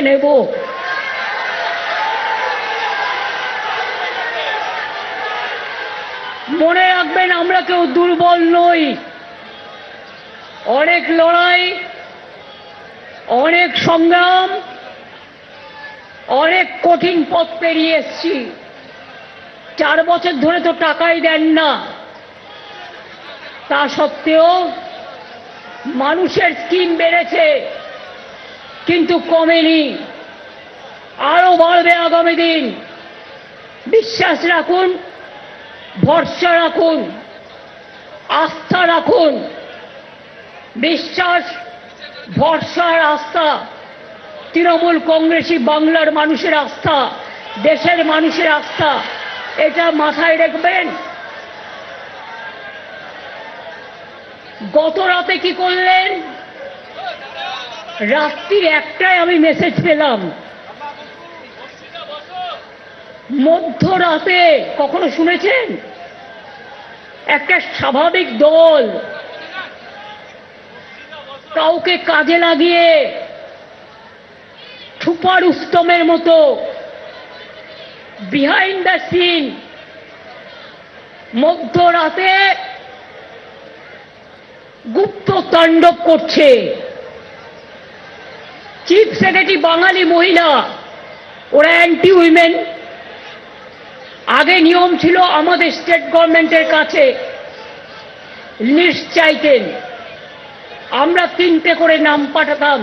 নেব। মনে রাখবেন, আমরা কেউ দুর্বল নই। অনেক লড়াই, অনেক সংগ্রাম, অনেক কঠিন পথ পেরিয়ে এসেছি। 4 বছর ধরে তো টাকাই দেন না, তা সত্ত্বেও মানুষের স্কিম বেড়েছে কিন্তু কমেনি, আরো বাড়বে আগামী দিন। বিশ্বাস রাখুন, ভরসা রাখুন, আস্থা রাখুন। বিশ্বাস, ভরসা আর আস্থা, তৃণমূল কংগ্রেসই বাংলার মানুষের আস্থা, দেশের মানুষের আস্থা, এটা মাথায় রাখবেন। গত রাতে কি করলেন? রাত্রি 1টায় আমি মেসেজ পেলাম। মধ্যরাতে কখনো শুনেছেন একটা স্বাভাবিক দল কাউকে কাজে লাগিয়ে ছুপা রুস্তমের মতো বিহাইন্ড দ্য সিন মধ্যরাতে গুপ্ত তাণ্ডব করছে? চিফ সেক্রেটারি বাঙালি মহিলা, ওরা অ্যান্টি উইমেন। আগে নিয়ম ছিল আমাদের স্টেট গভর্নমেন্টের কাছে লিস্ট চাইতেন, আমরা 3টে করে নাম পাঠাতাম,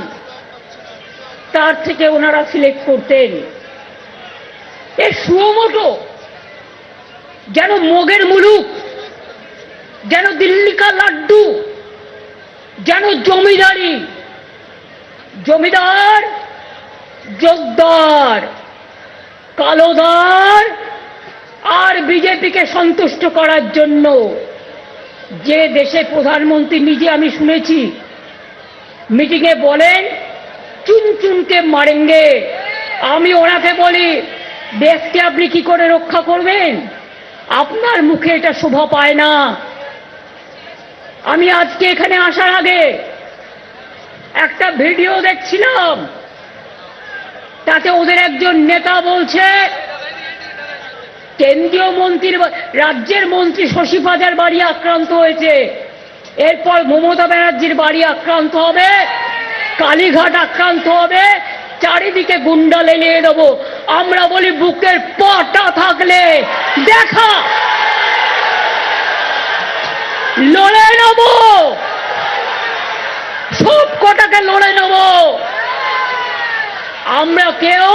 তার থেকে ওনারা সিলেক্ট করতেন। এ সুমোটো যেন মগের মুলুক, যেন দিল্লি কা লাড্ডু, যেন জমিদারি। জমিদার, জোকদার, কালোদার আর বিজেপিকে সন্তুষ্ট করার জন্য যে দেশে প্রধানমন্ত্রী নিজে, আমি শুনেছি মিটিংয়ে বলেন চুন চুনকে মারেঙ্গে, আমি ওনাকে বলি দেশকে আপনি কি করে রক্ষা করবেন? আপনার মুখে এটা শোভা পায় না। আমি আজকে এখানে আসার আগে একটা ভিডিও দেখছিলাম, তাতে ওদের একজন নেতা বলছে কেন্দ্রীয় মন্ত্রীর, রাজ্যের মন্ত্রী শশী পাজার বাড়ি আক্রান্ত হয়েছে, এরপর মমতা ব্যানার্জির বাড়ি আক্রান্ত হবে, কালীঘাট আক্রান্ত হবে, চারিদিকে গুন্ডা লেলিয়ে দেব। আমরা বলি বুকের পাটা থাকলে দেখা, লড়ে নেব, সব কটাকে লড়ে নেব। আমরা কেউ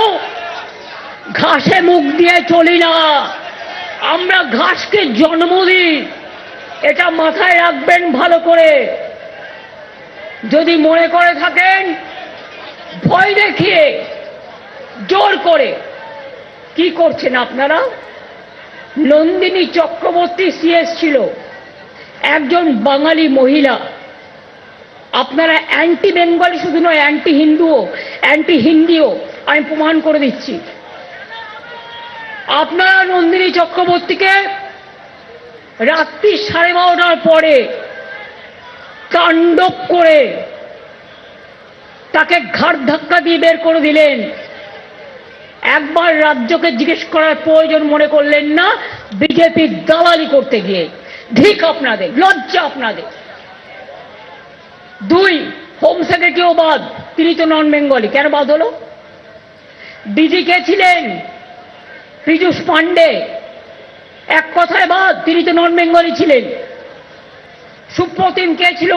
ঘাসে মুখ দিয়ে চলি না, আমরা ঘাসকে জন্ম দিই। এটা মাথায় রাখবেন ভালো করে। যদি মনে করে থাকেন ভয় দেখিয়ে জোর করে, কি করছেন আপনারা? নন্দিনী চক্রবর্তী সিএস ছিল, একজন বাঙালি মহিলা। আপনারা অ্যান্টি বেঙ্গলি শুধু নয়, অ্যান্টি হিন্দুও, অ্যান্টি হিন্দিও, আমি প্রমাণ করে দিচ্ছি। আপনারা নন্দিনী চক্রবর্তীকে রাত্রি 12:30টার পরে তাণ্ডব করে তাকে ঘাড় ধাক্কা দিয়ে বের করে দিলেন। একবার রাজ্যকে জিজ্ঞেস করার প্রয়োজন মনে করলেন না, বিজেপির দালালি করতে গিয়ে। ধিক আপনাদের, লজ্জা আপনাদের। 2, হোম সেক্রেটারিও বাদ, তিনি তো নন বেঙ্গলি, কেন বাদ হলো? ডিজি কে ছিলেন? পীযূষ পান্ডে, এক কথায় বাদ, তিনি তো নন বেঙ্গলি ছিলেন। সুপ্রতিম কে ছিল?